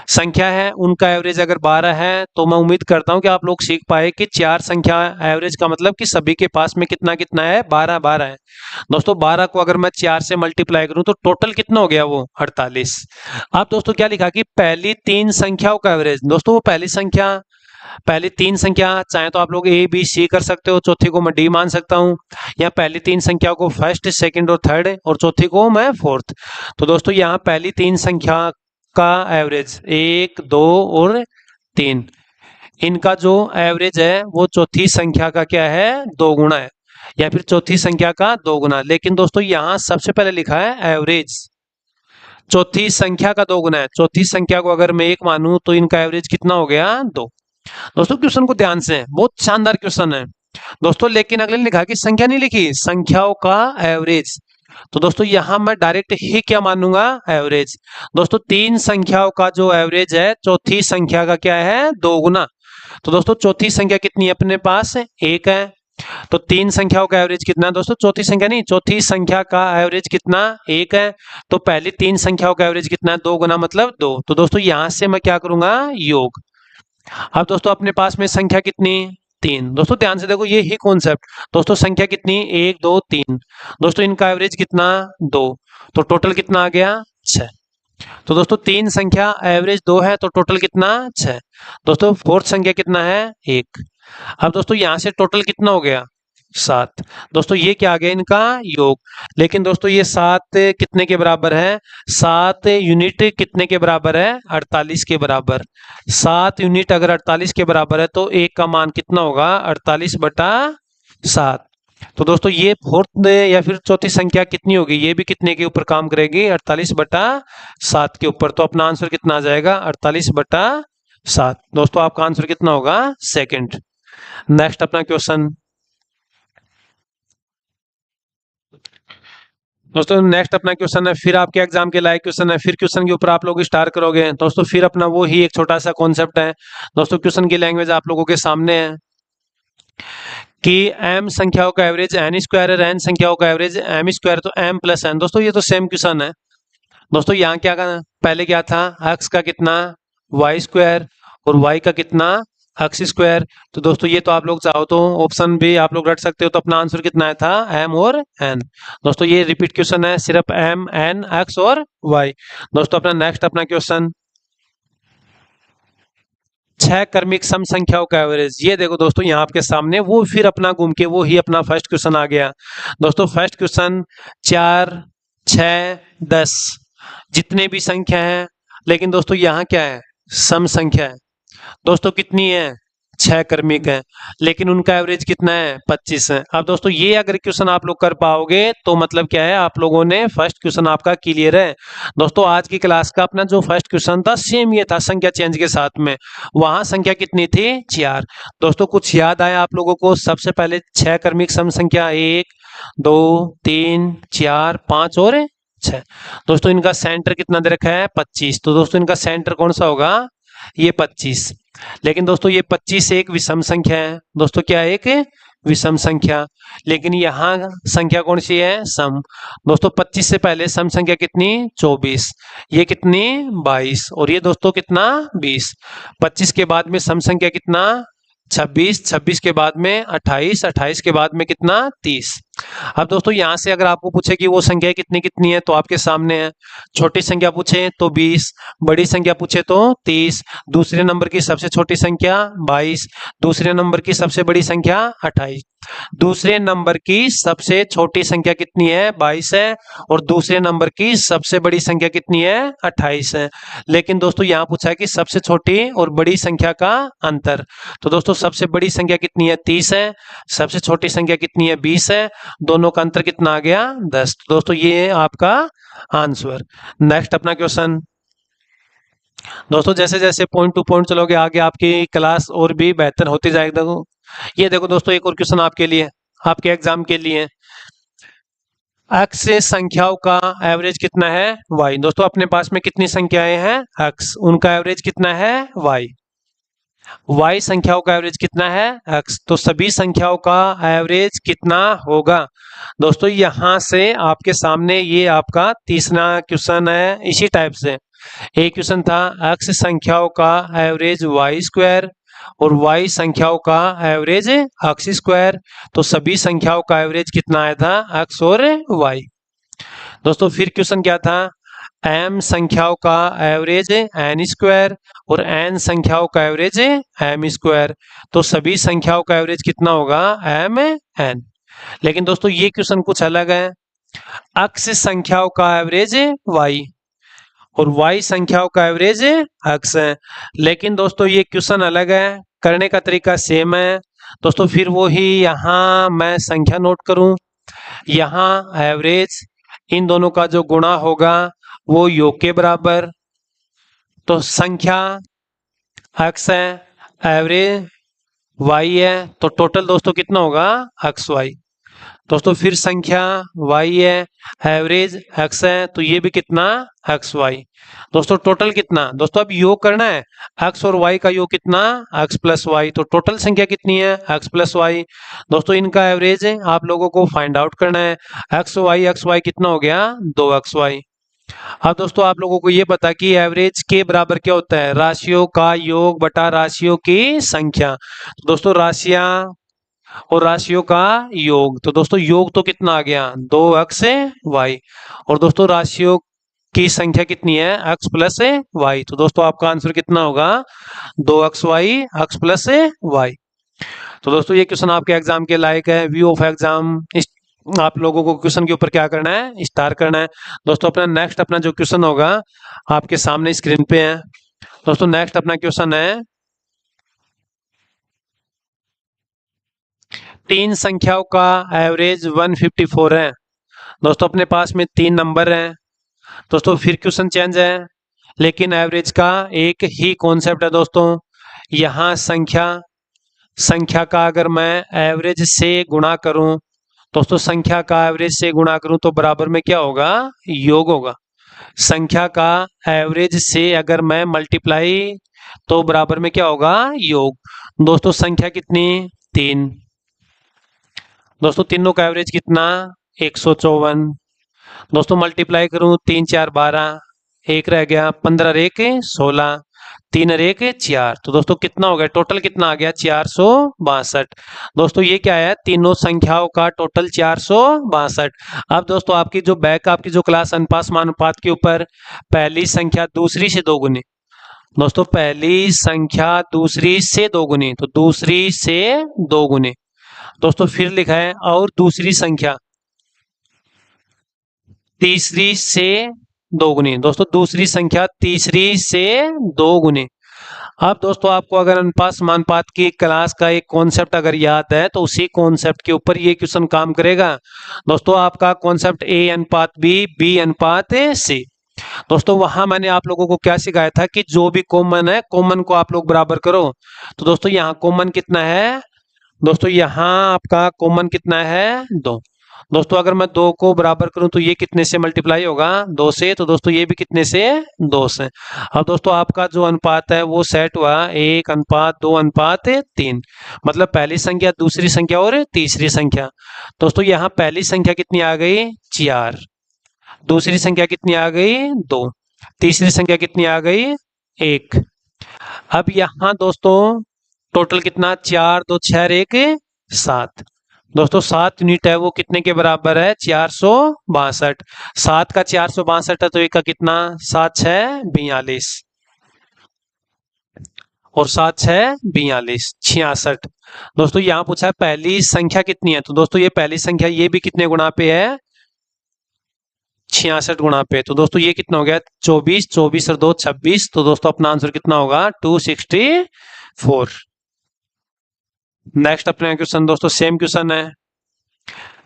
संख्या है, उनका एवरेज अगर 12 है, तो मैं उम्मीद करता हूं कि आप लोग सीख पाए कि 4 संख्या एवरेज का मतलब कि सभी के पास में कितना कितना है, 12 12 है। दोस्तों 12 को अगर मैं 4 से मल्टीप्लाई करूं तो टोटल कितना हो गया, वो 48। अब दोस्तों क्या लिखा कि पहली 3 संख्याओं का एवरेज। दोस्तों वो पहली 3 संख्या, चाहे तो आप लोग ए बी सी कर सकते हो, चौथी को मैं डी मान सकता हूं, या पहली 3 संख्याओं को फर्स्ट सेकंड और थर्ड, और चौथी को मैं फोर्थ। तो दोस्तों यहाँ पहली 3 संख्या का एवरेज 1 2 और 3, इनका जो एवरेज है वो चौथी संख्या का क्या है, 2 गुना है, या फिर चौथी संख्या का 2 गुना। लेकिन दोस्तों यहाँ सबसे पहले लिखा है एवरेज, चौथी संख्या का 2 गुना है। चौथी संख्या को अगर मैं 1 मानूं तो इनका एवरेज कितना हो गया, 2। दोस्तों क्वेश्चन को ध्यान से, बहुत शानदार क्वेश्चन है दोस्तों। लेकिन अगले ने लिखा कि संख्या नहीं लिखी, संख्याओं का एवरेज। तो दोस्तों यहां मैं डायरेक्ट ही क्या मानूंगा, एवरेज। दोस्तों 3 संख्याओं का जो एवरेज है चौथी संख्या का क्या है, 2 गुना। तो दोस्तों चौथी संख्या कितनी है अपने पास, 1 है। तो 3 संख्याओं का एवरेज कितना है, दोस्तों चौथी संख्या नहीं, चौथी संख्या का एवरेज कितना, 1 है। तो पहली 3 संख्याओं का एवरेज कितना है, 2 गुना मतलब 2। तो दोस्तों यहां से मैं क्या करूंगा, योग। अब दोस्तों अपने पास में संख्या कितनी, 3। दोस्तों ध्यान से देखो, ये ही कॉन्सेप्ट। दोस्तों संख्या कितनी, 1 2 3। दोस्तों इनका एवरेज कितना, 2। तो टोटल कितना आ गया, 6। तो दोस्तों तीन संख्या एवरेज 2 है तो टोटल कितना 6। दोस्तों फोर्थ संख्या कितना है 1। अब दोस्तों यहां से टोटल कितना हो गया 7। दोस्तों ये क्या आ गया इनका योग। लेकिन दोस्तों ये 7 कितने के बराबर है, 7 यूनिट कितने के बराबर है 48 के बराबर। 7 यूनिट अगर 48 के बराबर है तो एक का मान कितना होगा 48/7। तो दोस्तों ये फोर्थ या फिर चौथी संख्या कितनी होगी, ये भी कितने के ऊपर काम करेगी 48/7 के ऊपर। तो अपना आंसर कितना आ जाएगा 48/7। दोस्तों आपका आंसर कितना होगा सेकंड। नेक्स्ट अपना क्वेश्चन। दोस्तों नेक्स्ट अपना क्वेश्चन है, फिर आपके एग्जाम के लायक क्वेश्चन है, फिर क्वेश्चन के ऊपर आप लोग स्टार करोगे। दोस्तों फिर अपना वो ही एक छोटा सा कॉन्सेप्ट है। दोस्तों क्वेश्चन की लैंग्वेज आप लोगों के सामने है कि m संख्याओं का एवरेज n स्क्वायर है, n संख्याओं का एवरेज m स्क्वायर, तो m प्लस n। दोस्तों ये तो सेम क्वेश्चन है। दोस्तों यहाँ क्या करना, पहले क्या था x का कितना y स्क्वायर और y का कितना x स्क्वायर। तो दोस्तों ये तो आप लोग चाहो तो ऑप्शन भी आप लोग रट सकते हो। तो अपना आंसर कितना था m और n। दोस्तों ये रिपीट क्वेश्चन है, सिर्फ m n x और y। दोस्तों अपना नेक्स्ट अपना क्वेश्चन, 6 क्रमिक सम संख्याओं का एवरेज। ये देखो दोस्तों यहाँ आपके सामने वो फिर अपना घूम के वो ही अपना फर्स्ट क्वेश्चन आ गया। दोस्तों फर्स्ट क्वेश्चन 4 6 10 जितने भी संख्या है, लेकिन दोस्तों यहाँ क्या है सम संख्या है। दोस्तों कितनी है 6 क्रमिक है, लेकिन उनका एवरेज कितना है 25 है। अब दोस्तों ये अगर क्वेश्चन आप लोग कर पाओगे तो मतलब क्या है आप लोगों ने फर्स्ट क्वेश्चन आपका क्लियर है। दोस्तों आज की क्लास का अपना जो फर्स्ट क्वेश्चन था सेम ये था संख्या चेंज के साथ में। वहां संख्या कितनी थी 4। दोस्तों कुछ याद आया आप लोगों को, सबसे पहले 6 क्रमिक सम संख्या 1 2 3 4 5 और 6। दोस्तों इनका सेंटर कितना दे रखा है 25। तो दोस्तों इनका सेंटर कौन सा होगा ये 25। लेकिन दोस्तों ये 25 एक विषम संख्या है। दोस्तों क्या है एक विषम संख्या, लेकिन यहाँ संख्या कौन सी है सम। दोस्तों 25 से पहले सम संख्या कितनी 24, ये कितनी 22 और ये दोस्तों कितना 20। 25 के बाद में सम संख्या कितना 26, 26 के बाद में 28, 28 के बाद में कितना 30। अब दोस्तों यहाँ से अगर आपको पूछे कि वो संख्या कितनी कितनी है तो आपके सामने है। छोटी संख्या पूछे तो 20, बड़ी संख्या पूछे तो 30, दूसरे नंबर की सबसे छोटी संख्या 22, दूसरे नंबर की सबसे बड़ी संख्या 28। दूसरे नंबर की सबसे छोटी संख्या कितनी है 22 है और दूसरे नंबर की सबसे बड़ी संख्या कितनी है 28 है। लेकिन दोस्तों यहाँ पूछा है कि सबसे छोटी और बड़ी संख्या का अंतर। तो दोस्तों सबसे बड़ी संख्या कितनी है 30 है, सबसे छोटी संख्या कितनी है 20 है, दोनों का अंतर कितना आ गया 10। तो दोस्तों ये आपका आंसर। नेक्स्ट अपना क्वेश्चन। दोस्तों जैसे जैसे पॉइंट टू पॉइंट चलोगे आगे आपकी क्लास और भी बेहतर होती जाएगी। देखो ये देखो दोस्तों एक और क्वेश्चन आपके लिए, आपके एग्जाम के लिए। x से संख्याओं का एवरेज कितना है y। दोस्तों अपने पास में कितनी संख्याएं हैं x, उनका एवरेज कितना है y। y संख्याओं का एवरेज कितना है x, तो सभी संख्याओं का एवरेज कितना होगा। दोस्तों यहां से आपके सामने ये आपका तीसरा क्वेश्चन है इसी टाइप से। एक क्वेश्चन था x संख्याओं का एवरेज y स्क्वायर और y संख्याओं का एवरेज x स्क्वायर। तो सभी संख्याओं का एवरेज कितना आया था x और y। दोस्तों फिर क्वेश्चन क्या था m संख्याओं का एवरेज n स्क्वायर और n संख्याओं का एवरेज m स्क्वायर। तो सभी संख्याओं का एवरेज कितना होगा m n। लेकिन दोस्तों ये क्वेश्चन कुछ अलग है, x संख्याओं का एवरेज y और y संख्याओं का एवरेज x है। लेकिन दोस्तों ये क्वेश्चन अलग है, करने का तरीका सेम है। दोस्तों फिर वो ही यहाँ मैं संख्या नोट करूं, यहाँ एवरेज इन दोनों का जो गुणा होगा वो योग के बराबर। तो संख्या x है, एवरेज y है, तो टोटल दोस्तों कितना होगा x y। दोस्तों फिर संख्या y है, एवरेज x है, तो ये भी कितना x y। दोस्तों टोटल कितना, दोस्तों अब योग करना है x और y का योग कितना x प्लस y। तो टोटल संख्या कितनी है x प्लस y। दोस्तों इनका एवरेज है आप लोगों को फाइंड आउट करना है। x y कितना हो गया 2xy। अब दोस्तों आप लोगों को ये पता कि एवरेज के बराबर क्या होता है राशियों का योग बटा राशियों की संख्या। तो दोस्तों राशियां और राशियों का योग, तो दोस्तों योग तो कितना आ गया 2x y और दोस्तों राशियों की संख्या कितनी है, x प्लस वाई। तो दोस्तों आपका आंसर कितना होगा, 2xy x प्लस वाई। तो दोस्तों ये क्वेश्चन आपके एग्जाम के लायक है। व्यू ऑफ एग्जाम, आप लोगों को क्वेश्चन के ऊपर क्या करना है, स्टार करना है। दोस्तों अपना नेक्स्ट अपना जो क्वेश्चन होगा आपके सामने स्क्रीन पे है। दोस्तों नेक्स्ट अपना क्वेश्चन है, तीन संख्याओं का एवरेज 154 है। दोस्तों अपने पास में तीन नंबर हैं। दोस्तों फिर क्वेश्चन चेंज है, लेकिन एवरेज का एक ही कॉन्सेप्ट है। दोस्तों यहाँ संख्या का अगर मैं एवरेज से गुणा करूं, दोस्तों संख्या का एवरेज से गुणा करूं तो बराबर में क्या होगा, योग होगा। संख्या का एवरेज से अगर मैं मल्टीप्लाई तो बराबर में क्या होगा, योग। दोस्तों संख्या कितनी, तीन। दोस्तों तीनों का एवरेज कितना, 154। दोस्तों मल्टीप्लाई करूं, 3 4 12, एक रह गया, 15 एक 16, 3 एक 4। तो दोस्तों कितना हो गया, टोटल कितना आ गया, 462। दोस्तों ये क्या है, तीनों संख्याओं का टोटल 462। अब दोस्तों आपकी जो बैक आपकी जो क्लास अनुपात समानुपात के ऊपर पहली संख्या दूसरी से दो गुनी, दोस्तों पहली संख्या दूसरी से दो गुनी, तो दूसरी से दो गुनी। दोस्तों फिर लिखा है और दूसरी संख्या तीसरी से दो गुनी। दोस्तों दूसरी संख्या तीसरी से दो गुनी। अब दोस्तों आपको अगर अनुपात समानुपात की क्लास का एक कॉन्सेप्ट अगर याद है तो उसी कॉन्सेप्ट के ऊपर ये क्वेश्चन काम करेगा। दोस्तों आपका कॉन्सेप्ट ए अनुपात बी अनुपात सी। दोस्तों वहां मैंने आप लोगों को क्या सिखाया था कि जो भी कॉमन है कॉमन को आप लोग बराबर करो। तो दोस्तों यहाँ कॉमन कितना है, दोस्तों यहाँ आपका कॉमन कितना है, दो। दोस्तों अगर मैं दो को बराबर करूं तो ये कितने से मल्टीप्लाई होगा, दो से। तो दोस्तों ये भी कितने से, दो से। अब दोस्तों आपका जो अनुपात है वो सेट हुआ 1:2:3, मतलब पहली संख्या दूसरी संख्या और तीसरी संख्या। दोस्तों यहाँ पहली संख्या कितनी आ गई, 4। दूसरी संख्या कितनी आ गई, 2। तीसरी संख्या कितनी आ गई, 1। अब यहाँ दोस्तों टोटल कितना, 4 2 6 1 7। दोस्तों 7 यूनिट है वो कितने के बराबर है, 462। 7 का 462 है तो एक का कितना, 7 6 42 और 7 6 42 66। दोस्तों यहाँ पूछा है पहली संख्या कितनी है, तो दोस्तों ये पहली संख्या ये भी कितने गुणा पे है, 66 गुणा पे। तो दोस्तों ये कितना हो गया, 24, 24 और 2 26। तो दोस्तों अपना आंसर कितना होगा, 264। नेक्स्ट अपने क्वेश्चन दोस्तों सेम क्वेश्चन है।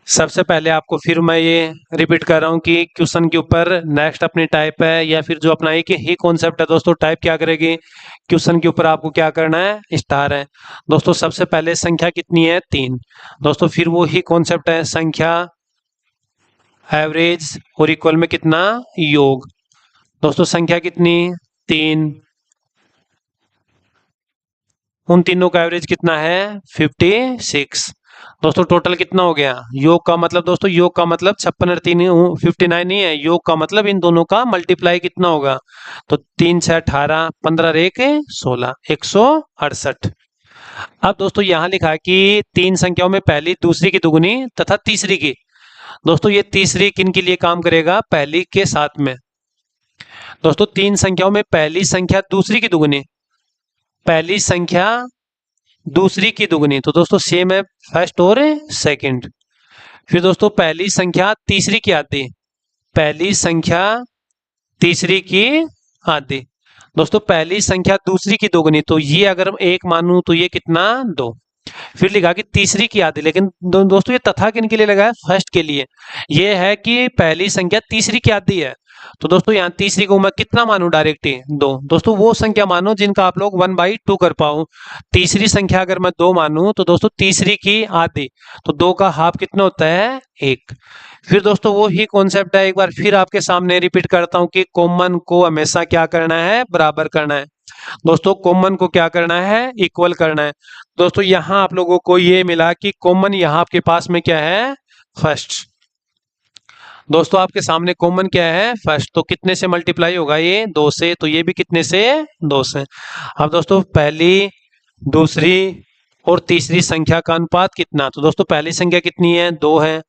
सबसे पहले आपको फिर मैं ये रिपीट कर रहा हूँ कि क्वेश्चन के ऊपर नेक्स्ट अपनी टाइप है या फिर जो अपना एक ही कॉन्सेप्ट है। दोस्तों टाइप क्या करेगी, क्वेश्चन के ऊपर आपको क्या करना है, स्टार है। दोस्तों सबसे पहले संख्या कितनी है, 3। दोस्तों फिर वो ही कॉन्सेप्ट है, संख्या एवरेज और इक्वल में कितना, योग। दोस्तों संख्या कितनी, 3। उन तीनों का एवरेज कितना है, 56। दोस्तों टोटल कितना हो गया, योग का मतलब दोस्तों योग का मतलब 56 और 3 59 नहीं है, योग का मतलब इन दोनों का मल्टीप्लाई कितना होगा। तो 3 6 18, 15 1 16, 168। अब दोस्तों यहाँ लिखा है कि तीन संख्याओं में पहली दूसरी की दुगुनी तथा तीसरी की। दोस्तों ये तीसरी किन के लिए काम करेगा, पहली के साथ में। दोस्तों तीन संख्याओं में पहली संख्या दूसरी की दुगुनी, पहली संख्या दूसरी की दुगुनी। तो दोस्तों सेम है फर्स्ट और सेकंड। फिर दोस्तों पहली संख्या तीसरी की आधी, पहली संख्या तीसरी की आधी। दोस्तों पहली संख्या दूसरी की दोगुनी, तो ये अगर एक मानूं तो ये कितना, 2। फिर लिखा कि तीसरी की आधी, लेकिन दोस्तों ये तथा किन के लिए लगा है, फर्स्ट के लिए। ये है कि पहली संख्या तीसरी की आधी है। तो दोस्तों यहाँ तीसरी को मैं कितना मानू, डायरेक्ट 2। दोस्तों वो संख्या मानो जिनका आप लोग 1/2 कर पाओ। तीसरी संख्या अगर मैं 2 मानू तो दोस्तों तीसरी की आधी, तो 2 का हाफ कितना होता है, 1। फिर दोस्तों वो ही कॉन्सेप्ट है, एक बार फिर आपके सामने रिपीट करता हूं कि कॉमन को हमेशा क्या करना है, बराबर करना है। दोस्तों कॉमन को क्या करना है, इक्वल करना है। दोस्तों यहाँ आप लोगों को ये मिला कि कॉमन यहाँ आपके पास में क्या है, फर्स्ट। दोस्तों आपके सामने कॉमन क्या है, फर्स्ट। तो कितने से मल्टीप्लाई होगा ये, 2 से। तो ये भी कितने से, 2 से। अब दोस्तों पहली दूसरी और तीसरी संख्या का अनुपात कितना, तो दोस्तों पहली संख्या कितनी है, 2 है।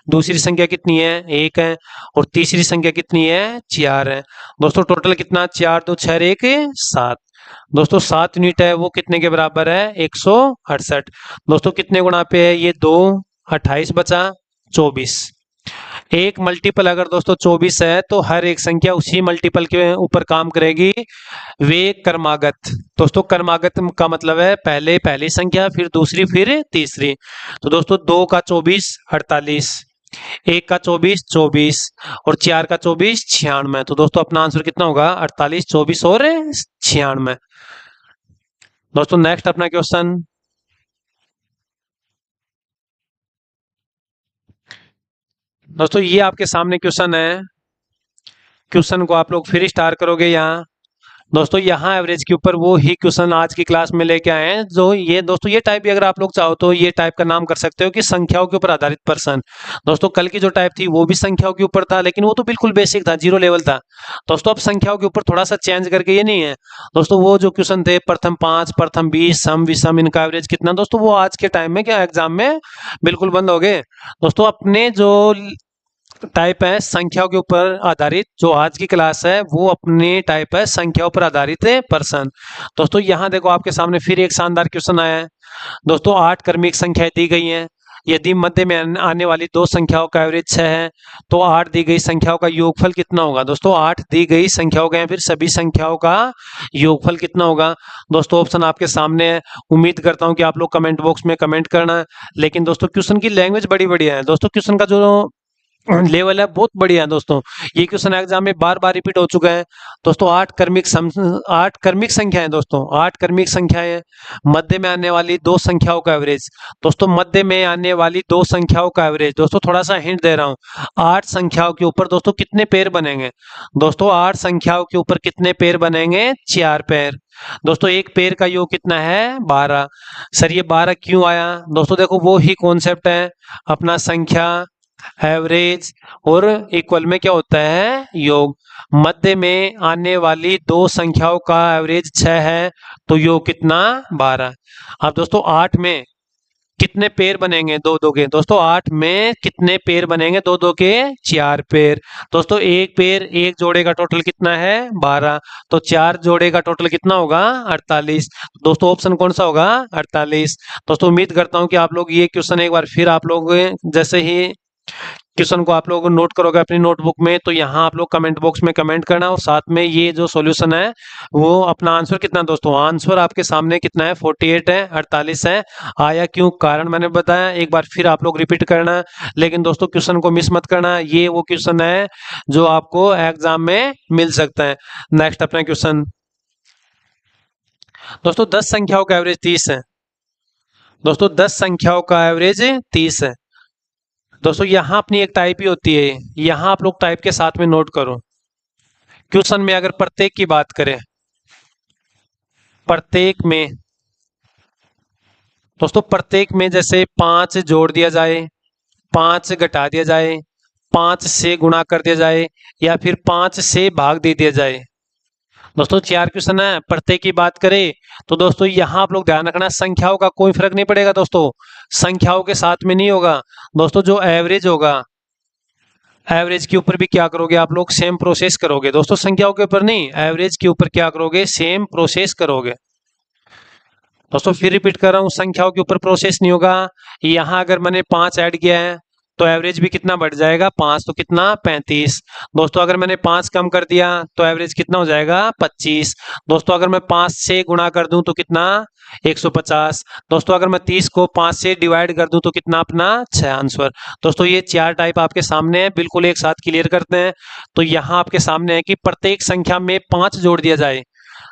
दूसरी संख्या कितनी है 1 है, और तीसरी संख्या कितनी है 4 है। दोस्तों टोटल कितना 4 2 6 1 7। दोस्तों 7 यूनिट है वो कितने के बराबर है 168। दोस्तों कितने गुणा पे है ये 2, 28 बचा 24। एक मल्टीपल अगर दोस्तों 24 है तो हर एक संख्या उसी मल्टीपल के ऊपर काम करेगी। वे क्रमागत, दोस्तों क्रमागत का मतलब है पहले पहली संख्या फिर दूसरी फिर तीसरी। तो दोस्तों 2 का 24 48, 1 का 24 24, और 4 का 24 96। तो दोस्तों अपना आंसर कितना होगा 48 24 और 96। दोस्तों नेक्स्ट अपना क्वेश्चन। दोस्तों ये आपके सामने क्वेश्चन है, क्वेश्चन को आप लोग फिर स्टार करोगे यहाँ। दोस्तों यहाँ एवरेज के ऊपर वो ही क्वेश्चन आज की क्लास में लेके आए हैं। जो ये दोस्तों ये टाइप भी अगर आप लोग चाहो तो ये टाइप का नाम कर सकते हो कि संख्याओं के ऊपर आधारित प्रश्न। दोस्तों कल की जो टाइप थी वो भी संख्याओं के ऊपर था, लेकिन वो तो बिल्कुल बेसिक था, 0 लेवल था। दोस्तों अब संख्याओं के ऊपर थोड़ा सा चेंज करके ये नहीं है दोस्तों, वो जो क्वेश्चन थे प्रथम 5 प्रथम 20 सम विषम इनका एवरेज कितना, दोस्तों वो आज के टाइम में क्या एग्जाम में बिल्कुल बंद हो गए। दोस्तों अपने जो टाइप है संख्याओं के ऊपर आधारित, जो आज की क्लास है वो अपने टाइप है संख्याओं पर आधारित प्रश्न। दोस्तों यहाँ देखो आपके सामने फिर एक शानदार क्वेश्चन आया है। दोस्तों 8 क्रमिक संख्याएं दी गई हैं। यदि मध्य में आने वाली दो संख्याओं का एवरेज 6 है तो 8 दी गई संख्याओं का योगफल कितना होगा। दोस्तों 8 दी गई संख्याओं का या फिर सभी संख्याओं का योगफल कितना होगा। दोस्तों ऑप्शन आपके सामने है, उम्मीद करता हूं कि आप लोग कमेंट बॉक्स में कमेंट करना। लेकिन दोस्तों क्वेश्चन की लैंग्वेज बड़ी बढ़िया है। दोस्तों क्वेश्चन का जो लेवल है बहुत बढ़िया है। दोस्तों ये क्वेश्चन एग्जाम में बार बार रिपीट हो चुका है। दोस्तों 8 क्रमिक संख्याएं, दोस्तों 8 क्रमिक संख्याएं, मध्य में आने वाली दो संख्याओं का एवरेज। दोस्तों मध्य में आने वाली दो संख्याओं का एवरेज, दोस्तों थोड़ा सा हिंट दे रहा हूं, 8 संख्याओं के ऊपर दोस्तों कितने पेयर बनेंगे। दोस्तों 8 संख्याओं के ऊपर कितने पेयर बनेंगे 4 पेयर। दोस्तों एक पेयर का योग कितना है 12। सर ये 12 क्यों आया। दोस्तों देखो वो ही कॉन्सेप्ट है अपना, संख्या एवरेज और इक्वल में क्या होता है योग। मध्य में आने वाली दो संख्याओं का एवरेज 6 है तो योग कितना 12। अब दोस्तों 8 में कितने पेयर बनेंगे दो दो के। दोस्तों 8 में कितने पेयर बनेंगे दो दो के 4 पेयर। दोस्तों एक पेयर एक जोड़े का टोटल कितना है 12, तो 4 जोड़े का टोटल कितना होगा 48। दोस्तों ऑप्शन कौन सा होगा 48। दोस्तों उम्मीद करता हूं कि आप लोग ये क्वेश्चन एक बार फिर आप लोग जैसे ही क्वेश्चन को आप लोग नोट करोगे अपनी नोटबुक में तो यहाँ आप लोग कमेंट बॉक्स में कमेंट करना, और साथ में ये जो सॉल्यूशन है वो अपना आंसर कितना। दोस्तों आंसर आपके सामने कितना है 48 है 48 है। आया क्यों, कारण मैंने बताया, एक बार फिर आप लोग रिपीट करना। लेकिन दोस्तों क्वेश्चन को मिस मत करना, ये वो क्वेश्चन है जो आपको एग्जाम में मिल सकता है। नेक्स्ट अपना क्वेश्चन। दोस्तों 10 संख्याओं का एवरेज 30 है। दोस्तों 10 संख्याओं का एवरेज 30 है। दोस्तों यहाँ अपनी एक टाइप ही होती है, यहाँ आप लोग टाइप के साथ में नोट करो। क्वेश्चन में अगर प्रत्येक की बात करें, प्रत्येक में दोस्तों प्रत्येक में जैसे 5 जोड़ दिया जाए, 5 घटा दिया जाए, 5 से गुणा कर दिया जाए, या फिर 5 से भाग दे दिया जाए। दोस्तों 4 क्वेश्चन है। प्रत्येक की बात करें तो दोस्तों यहाँ आप लोग ध्यान रखना, संख्याओं का कोई फर्क नहीं पड़ेगा। दोस्तों संख्याओं के साथ में नहीं होगा। दोस्तों जो एवरेज होगा, एवरेज के ऊपर भी क्या करोगे आप लोग सेम प्रोसेस करोगे। दोस्तों संख्याओं के ऊपर नहीं, एवरेज के ऊपर क्या करोगे सेम प्रोसेस करोगे। दोस्तों फिर रिपीट कर रहा हूं, संख्याओं के ऊपर प्रोसेस नहीं होगा। यहाँ अगर मैंने 5 ऐड किया है तो एवरेज भी कितना बढ़ जाएगा 5, तो कितना 35। दोस्तों अगर मैंने 5 कम कर दिया तो एवरेज कितना हो जाएगा 25। दोस्तों अगर मैं 5 से गुणा कर दूं तो कितना 150। दोस्तों अगर मैं 30 को 5 से डिवाइड कर दूं तो कितना अपना 6 आंसर। दोस्तों ये 4 टाइप आपके सामने है, बिल्कुल एक साथ क्लियर करते हैं। तो यहाँ आपके सामने है कि प्रत्येक संख्या में 5 जोड़ दिया जाए,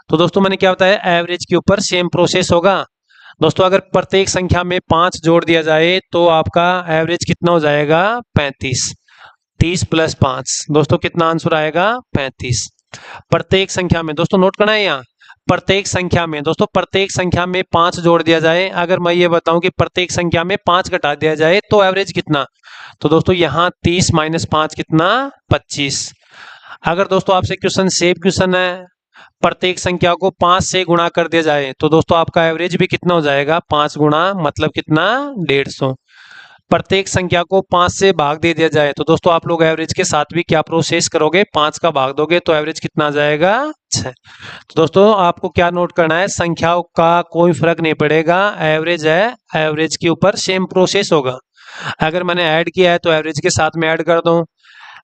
तो दोस्तों मैंने क्या बताया एवरेज के ऊपर सेम प्रोसेस होगा। दोस्तों अगर प्रत्येक संख्या में 5 जोड़ दिया जाए तो आपका एवरेज कितना हो जाएगा 35। 30 + 5 दोस्तों कितना आंसर आएगा 35। प्रत्येक संख्या में दोस्तों नोट करना है यहाँ, प्रत्येक संख्या में दोस्तों प्रत्येक संख्या में 5 जोड़ दिया जाए। अगर मैं ये बताऊं कि प्रत्येक संख्या में 5 घटा दिया जाए तो एवरेज कितना, तो दोस्तों यहाँ 30 - 5 कितना 25। अगर दोस्तों आपसे क्वेश्चन सेम क्वेश्चन है, प्रत्येक संख्या को 5 से गुणा कर दिया जाए तो दोस्तों आपका एवरेज भी कितना हो जाएगा 5 गुणा मतलब कितना 150। प्रत्येक संख्या को 5 से भाग दे दिया जाए, तो दोस्तों आप लोग एवरेज के साथ भी क्या प्रोसेस करोगे, 5 का भाग दोगे तो एवरेज कितना आ जाएगा, 6। तो दोस्तों आपको क्या नोट करना है, संख्याओं का कोई फर्क नहीं पड़ेगा, एवरेज है, एवरेज के ऊपर सेम प्रोसेस होगा। अगर मैंने ऐड किया है तो एवरेज के साथ में ऐड कर दूं,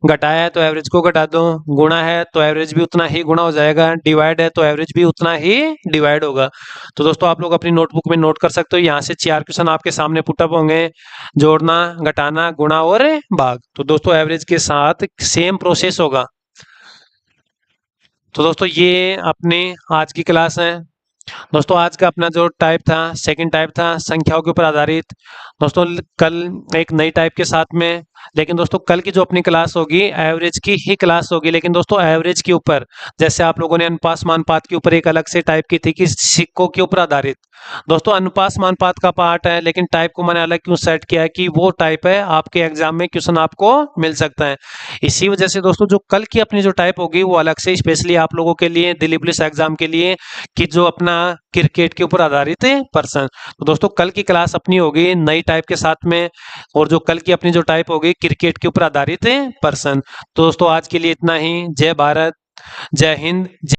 घटाया है तो एवरेज को घटा दो, गुणा है तो एवरेज भी उतना ही गुणा हो जाएगा, डिवाइड है तो एवरेज भी उतना ही डिवाइड होगा। तो दोस्तों आप लोग अपनी नोटबुक में नोट कर सकते हो, यहाँ से 4 क्वेश्चन आपके सामने पुटअप होंगे, जोड़ना, घटाना, गुणा और भाग। तो दोस्तों एवरेज के साथ सेम प्रोसेस होगा। तो दोस्तों ये अपनी आज की क्लास है। दोस्तों आज का अपना जो टाइप था, सेकंड टाइप था संख्याओं के ऊपर आधारित। दोस्तों कल एक नई टाइप के साथ में, लेकिन दोस्तों कल की जो अपनी क्लास होगी एवरेज की ही क्लास होगी, लेकिन दोस्तों एवरेज के ऊपर, जैसे आप लोगों ने अनुपात मानपात के ऊपर एक अलग से टाइप की थी कि सिक्कों के ऊपर आधारित। दोस्तों अनुपात मानपात का पार्ट है, लेकिन टाइप को मैंने अलग क्यों सेट किया है कि वो टाइप है आपके एग्जाम में क्वेश्चन आपको मिल सकता है। इसी वजह से दोस्तों जो कल की अपनी जो टाइप होगी वो अलग से स्पेशली आप लोगों के लिए, दिल्ली पुलिस एग्जाम के लिए, कि जो अपना क्रिकेट के ऊपर आधारित है पर्सन। तो दोस्तों कल की क्लास अपनी होगी नई टाइप के साथ में, और जो कल की अपनी जो टाइप होगी क्रिकेट के ऊपर आधारित है पर्सन। तो दोस्तों आज के लिए इतना ही। जय भारत, जय हिंद।